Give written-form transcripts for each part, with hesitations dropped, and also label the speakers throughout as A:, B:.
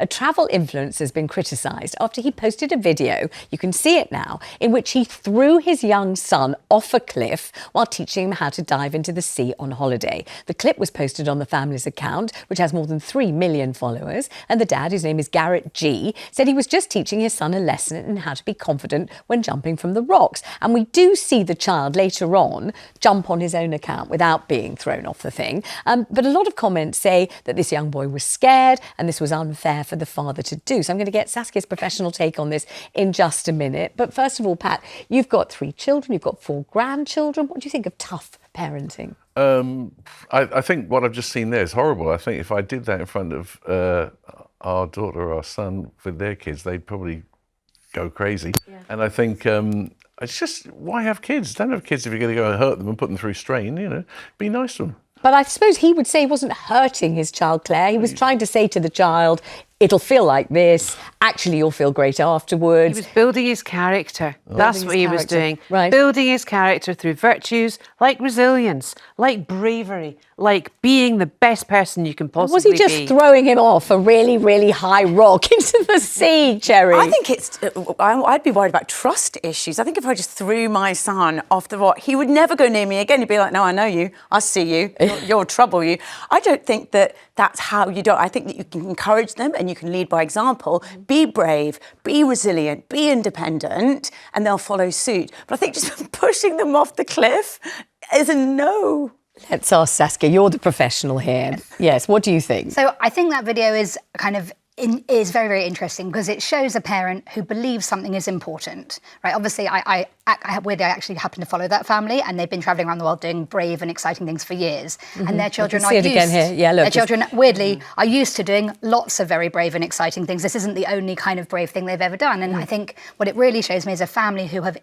A: A travel influencer has been criticised after he posted a video, you can see it now, in which he threw his young son off a cliff while teaching him how to dive into the sea on holiday. The clip was posted on the family's account, which has more than 3 million followers, and the dad, whose name is Garrett Gee, said he was just teaching his son a lesson in how to be confident when jumping from the rocks. And we do see the child later on jump on his own account without being thrown off the thing. But a lot of comments say that this young boy was scared and this was unfair for the father to do. So I'm going to get Saskia's professional take on this in just a minute. But first of all, Pat, you've got 3 children, you've got 4 grandchildren. What do you think of tough parenting?
B: I think what I've just seen there is horrible. I think if I did that in front of our daughter or our son with their kids, they'd probably go crazy. Yeah. And I think it's just, why have kids? Don't have kids if you're going to go and hurt them and put them through strain, you know. Be nice to them.
A: But I suppose he would say he wasn't hurting his child, Claire. He was trying to say to the child, it'll feel like this. Actually, you'll feel great afterwards.
C: He was building his character. That's what he was doing.
A: Right.
C: Building his character through virtues like resilience, like bravery, like being the best person you can possibly be.
A: Was he just throwing him off a really, really high rock into the sea, Cherry?
D: I think I'd be worried about trust issues. I think if I just threw my son off the rock, he would never go near me again. He'd be like, no, I know you. I see you. You'll trouble you. I don't think that that's how you do it. I think that you can encourage them and you can lead by example. Be brave, be resilient, be independent, and they'll follow suit. But I think just pushing them off the cliff is a no.
A: Let's ask Saskia, you're the professional here. Yes, what do you think?
E: So I think that video is is very, very interesting because it shows a parent who believes something is important, right? Obviously, I actually happen to follow that family, and they've been travelling around the world doing brave and exciting things for years. And their children are used to doing lots of very brave and exciting things. This isn't the only kind of brave thing they've ever done. And I think what it really shows me is a family who have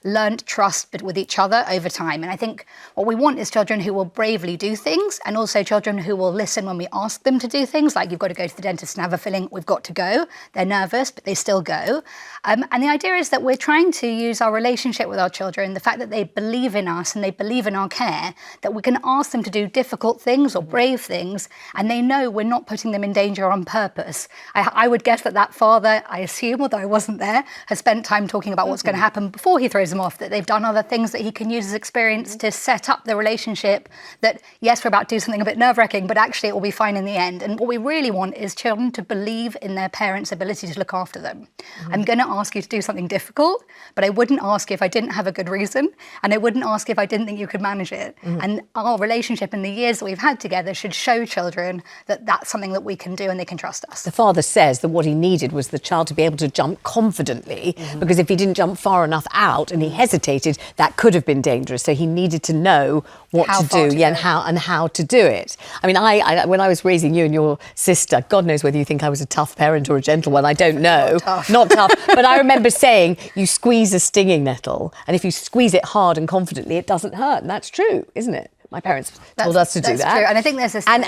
E: learned trust but with each other over time. And I think what we want is children who will bravely do things, and also children who will listen when we ask them to do things, like you've got to go to the dentist and have a filling, we've got to go. They're nervous, but they still go. And the idea is that we're trying to use our relationship with our children, the fact that they believe in us and they believe in our care, that we can ask them to do difficult things or brave things, and they know we're not putting them in danger on purpose. I would guess that father, I assume, although I wasn't there, has spent time talking about what's going to happen before he throws them off, that they've done other things that he can use as experience to set up the relationship, that yes, we're about to do something a bit nerve-wracking, but actually it will be fine in the end. And what we really want is children to believe in their parents' ability to look after them. I'm going to ask you to do something difficult, but I wouldn't ask you if I didn't have a good reason, and I wouldn't ask you if I didn't think you could manage it. And our relationship in the years that we've had together should show children that that's something that we can do and they can trust us.
A: The father says that what he needed was the child to be able to jump confidently, because if he didn't jump far enough out and he hesitated, that could have been dangerous. So he needed to know what to do, and how to do it. I mean, I when I was raising you and your sister, God knows whether you think I was a tough parent or a gentle one, I don't know. Not tough. But I remember saying, you squeeze a stinging nettle, and if you squeeze it hard and confidently, it doesn't hurt. And that's true, isn't it? My parents told us to do that.
E: That's true. And I think there's this...
A: And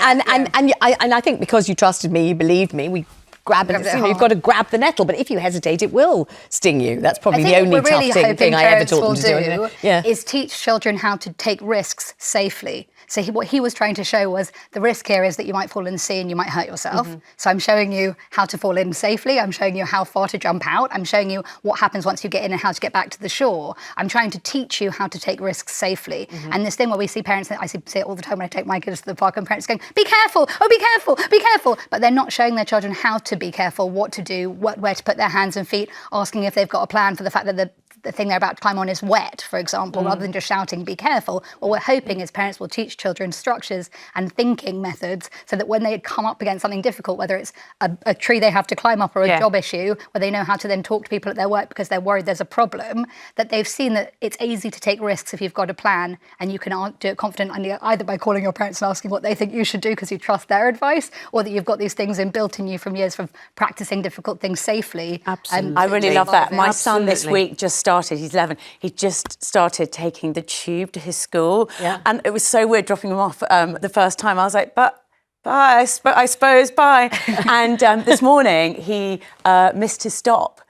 A: I think because you trusted me, you believed me, we grab it. You've got to grab the nettle, but if you hesitate, it will sting you. That's probably the only tough thing I ever taught them to do.
E: Is teach children how to take risks safely. So what he was trying to show was the risk here is that you might fall in the sea and you might hurt yourself. So I'm showing you how to fall in safely. I'm showing you how far to jump out. I'm showing you what happens once you get in and how to get back to the shore. I'm trying to teach you how to take risks safely. And this thing where we see parents, I see it all the time when I take my kids to the park, and parents going, be careful, oh, be careful, be careful. But they're not showing their children how to be careful, what to do, where to put their hands and feet, asking if they've got a plan for the fact that the thing they're about to climb on is wet, for example, rather than just shouting, be careful. What we're hoping is parents will teach children structures and thinking methods so that when they come up against something difficult, whether it's a tree they have to climb up or a job issue, where they know how to then talk to people at their work because they're worried there's a problem, that they've seen that it's easy to take risks if you've got a plan, and you can do it confidently, either by calling your parents and asking what they think you should do because you trust their advice, or that you've got these things inbuilt in you from years of practicing difficult things safely.
D: Absolutely. I really love that. My son this week just started, he's 11, he just started taking the tube to his school. And it was so weird dropping him off the first time. I was like, bye, I suppose, bye. And this morning he missed his stop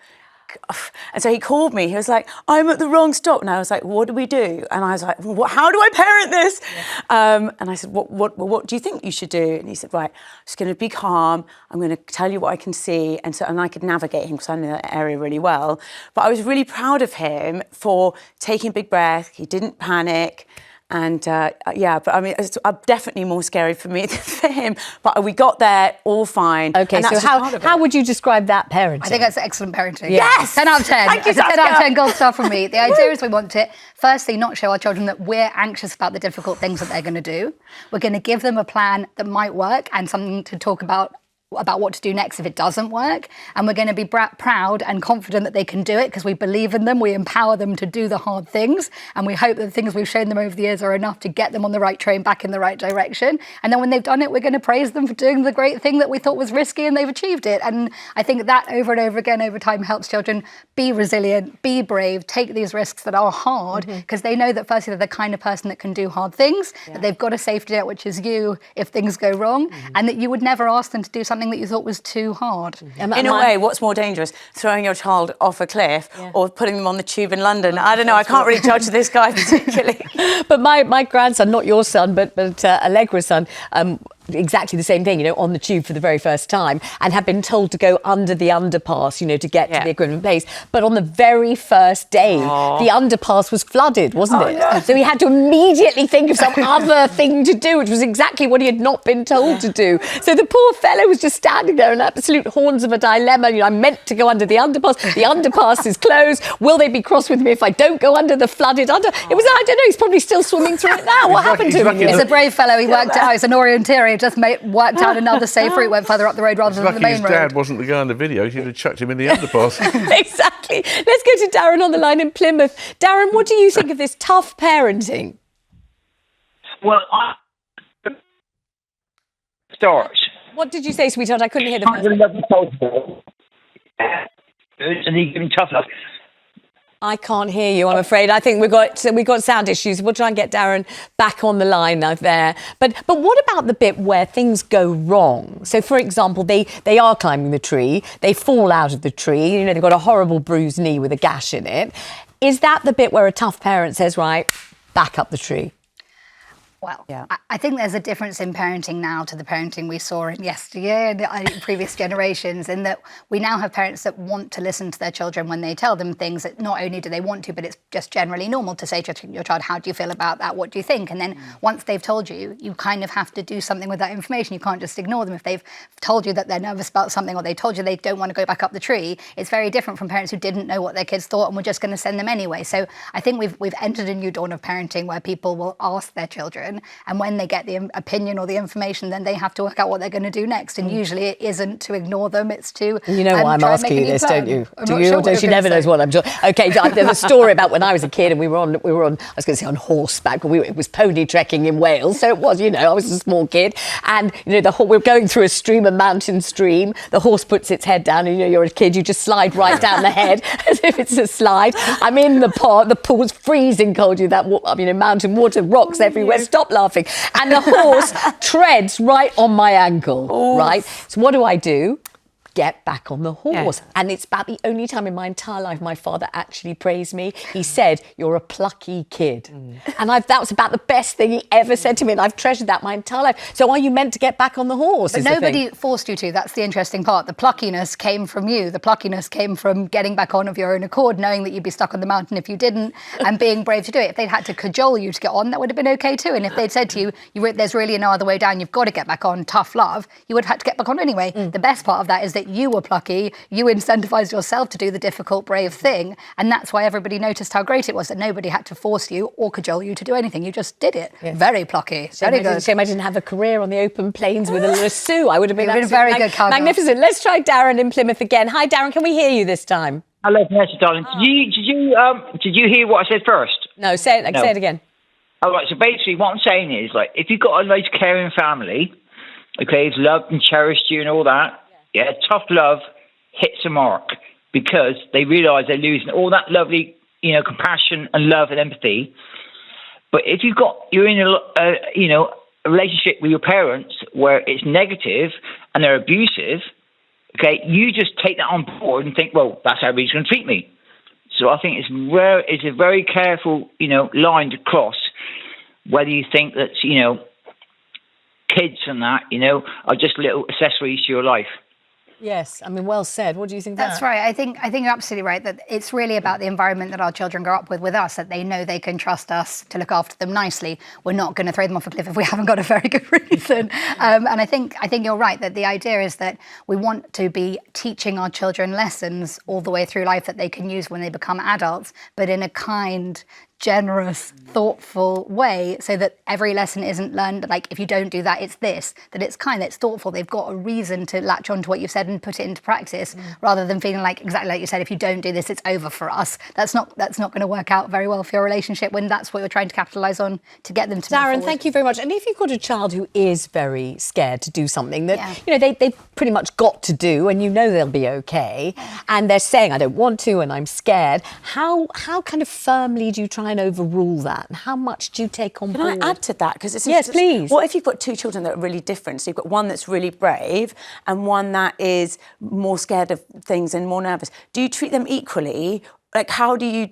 D: and so he called me. He was like, I'm at the wrong stop. And I was like, what do we do? And I was like, how do I parent this? And I said, what do you think you should do? And he said, right, I'm just going to be calm. I'm going to tell you what I can see. And I could navigate him because I know that area really well. But I was really proud of him for taking a big breath. He didn't panic. And but I mean, it's definitely more scary for me than for him. But we got there all fine.
A: Okay, so how would you describe that parenting?
E: I think that's excellent parenting.
D: Yes!
E: 10 out of 10.
D: Thank you,
E: It's a 10 out of
D: Saskia.
E: 10 gold star from me. The idea is we want to, firstly, not show our children that we're anxious about the difficult things that they're going to do. We're going to give them a plan that might work and something to talk about what to do next if it doesn't work. And we're going to be proud and confident that they can do it because we believe in them. We empower them to do the hard things. And we hope that the things we've shown them over the years are enough to get them on the right train back in the right direction. And then when they've done it, we're going to praise them for doing the great thing that we thought was risky and they've achieved it. And I think that over and over again over time helps children be resilient, be brave, take these risks that are hard because they know that firstly they're the kind of person that can do hard things, that they've got a safety net, which is you if things go wrong, and that you would never ask them to do something that you thought was too hard.
D: In a way, what's more dangerous, throwing your child off a cliff or putting them on the tube in London? I don't know. I can't really judge this guy particularly.
A: But my grandson, not your son, but Allegra's son, exactly the same thing, on the tube for the very first time and had been told to go under the underpass, to get to the equivalent place. But on the very first day, the underpass was flooded, wasn't it? No. So he had to immediately think of some other thing to do, which was exactly what he had not been told to do. So the poor fellow was just standing there in absolute horns of a dilemma. I meant to go under the underpass. The underpass is closed. Will they be cross with me if I don't go under the flooded under? It was, I don't know, he's probably still swimming through it now. What happened to him?
E: He's a brave fellow. He worked out. He's an orienteer. He just worked out another safe route, went further up the road rather than the main road.
B: His dad wasn't the guy in the video. He'd have chucked him in the underpass.
A: Exactly. Let's go to Darren on the line in Plymouth. Darren, what do you think of this tough parenting?
F: Well, start.
A: What did you say, sweetheart? I couldn't hear the first.
F: And he's giving tough love.
A: I can't hear you, I'm afraid. I think we've got sound issues. We'll try and get Darren back on the line now there. But what about the bit where things go wrong? So, for example, they are climbing the tree. They fall out of the tree. They've got a horrible bruised knee with a gash in it. Is that the bit where a tough parent says, right, back up the tree?
E: Well, I think there's a difference in parenting now to the parenting we saw in yesteryear and the previous generations, in that we now have parents that want to listen to their children when they tell them things that not only do they want to, but it's just generally normal to say to your child, how do you feel about that? What do you think? And then once they've told you, you kind of have to do something with that information. You can't just ignore them. If they've told you that they're nervous about something or they told you they don't want to go back up the tree, it's very different from parents who didn't know what their kids thought and were just going to send them anyway. So I think we've entered a new dawn of parenting where people will ask their children, and when they get the opinion or the information, then they have to work out what they're going to do next. And usually it isn't to ignore them, it's to
A: You know why I'm asking you this, don't you?
E: I'm
A: Do
E: not
A: you?
E: sure
A: Or
E: what
A: don't
E: you're
A: she
E: gonna
A: never
E: say.
A: knows what I'm doing. Okay, there's a story about when I was a kid and we were on, I was going to say on horseback, but it was pony trekking in Wales. So it was, I was a small kid. And, we were going through a mountain stream. The horse puts its head down and, you're a kid, you just slide right down the head as if it's a slide. I'm in the pool's freezing cold, mountain water, rocks everywhere, stop laughing. And the horse treads right on my ankle, right? So what do? Get back on the horse.
C: Yeah.
A: And it's about the only time in my entire life my father actually praised me. He said, you're a plucky kid. And that was about the best thing he ever said to me. And I've treasured that my entire life. So are you meant to get back on the horse?
E: But nobody forced you to. That's the interesting part. The pluckiness came from you. The pluckiness came from getting back on of your own accord, knowing that you'd be stuck on the mountain if you didn't, and being brave to do it. If they'd had to cajole you to get on, that would have been okay too. And if they'd said to you, there's really no other way down, you've got to get back on, tough love, you would have had to get back on anyway. The best part of that is that you were plucky, you incentivized yourself to do the difficult, brave thing, and that's why everybody noticed how great it was, that nobody had to force you or cajole you to do anything. You just did it. Yeah. Very plucky. Very good.
A: Shame I didn't have a career on the open plains with a lasso. I would have been
E: very good,
A: magnificent. Let's try Darren in Plymouth again. Hi, Darren. Can we hear you this time?
F: Hello, Vanessa, darling. Did you hear what I said first?
A: No, say it again.
F: All right. So basically, what I'm saying is, if you've got a nice, caring family, okay, who's loved and cherished you and all that, tough love hits a mark because they realise they're losing all that lovely, compassion and love and empathy. But if you're in a relationship with your parents where it's negative and they're abusive, okay, you just take that on board and think, well, that's how he's going to treat me. So I think it's a very careful, line to cross, whether you think that, kids and that, are just little accessories to your life.
A: Yes, I mean, well said. What do you think?
E: That's right. I think you're absolutely right that it's really about the environment that our children grow up with us, that they know they can trust us to look after them nicely. We're not going to throw them off a cliff if we haven't got a very good reason. And I think you're right that the idea is that we want to be teaching our children lessons all the way through life that they can use when they become adults, but in a kind, generous, thoughtful way, so that every lesson isn't learned like, if you don't do that, it's this, that it's kind, it's thoughtful. They've got a reason to latch on to what you've said and put it into practice, rather than feeling like, exactly like you said, if you don't do this, it's over for us. That's not going to work out very well for your relationship when that's what you're trying to capitalise on to get them to move
A: Darren,
E: forward.
A: thank you very much. And if you've got a child who is very scared to do something that, they've pretty much got to do, and they'll be okay, and they're saying, I don't want to, and I'm scared, how kind of firmly do you try and overrule that? And how much do you take on board?
D: Can I add to that? Because it's
A: yes, please.
D: What if you've got two children that are really different? So you've got one that's really brave and one that is more scared of things and more nervous. Do you treat them equally? Like, how do you?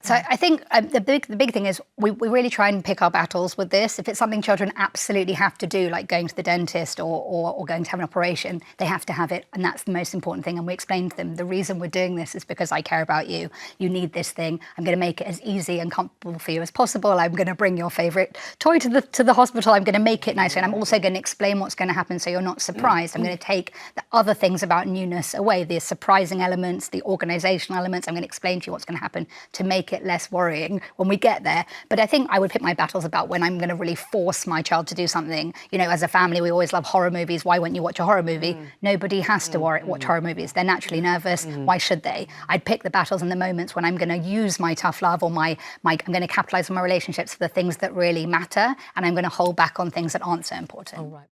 E: So I think the big thing is we really try and pick our battles with this. If it's something children absolutely have to do, like going to the dentist or going to have an operation, they have to have it, and that's the most important thing. And we explain to them, the reason we're doing this is because I care about you. You need this thing. I'm going to make it as easy and comfortable for you as possible. I'm going to bring your favourite toy to the hospital. I'm going to make it nicer, and I'm also going to explain what's going to happen so you're not surprised. I'm going to take the other things about newness away, the surprising elements, the organisational elements. I'm going to explain to you what's going to happen to make it less worrying when we get there. But I think I would pick my battles about when I'm going to really force my child to do something. As a family, we always love horror movies. Why won't you watch a horror movie? Nobody has to watch horror movies. They're naturally nervous. Why should they? I'd pick the battles and the moments when I'm going to use my tough love or I'm going to capitalise on my relationships for the things that really matter, and I'm going to hold back on things that aren't so important.
A: All right.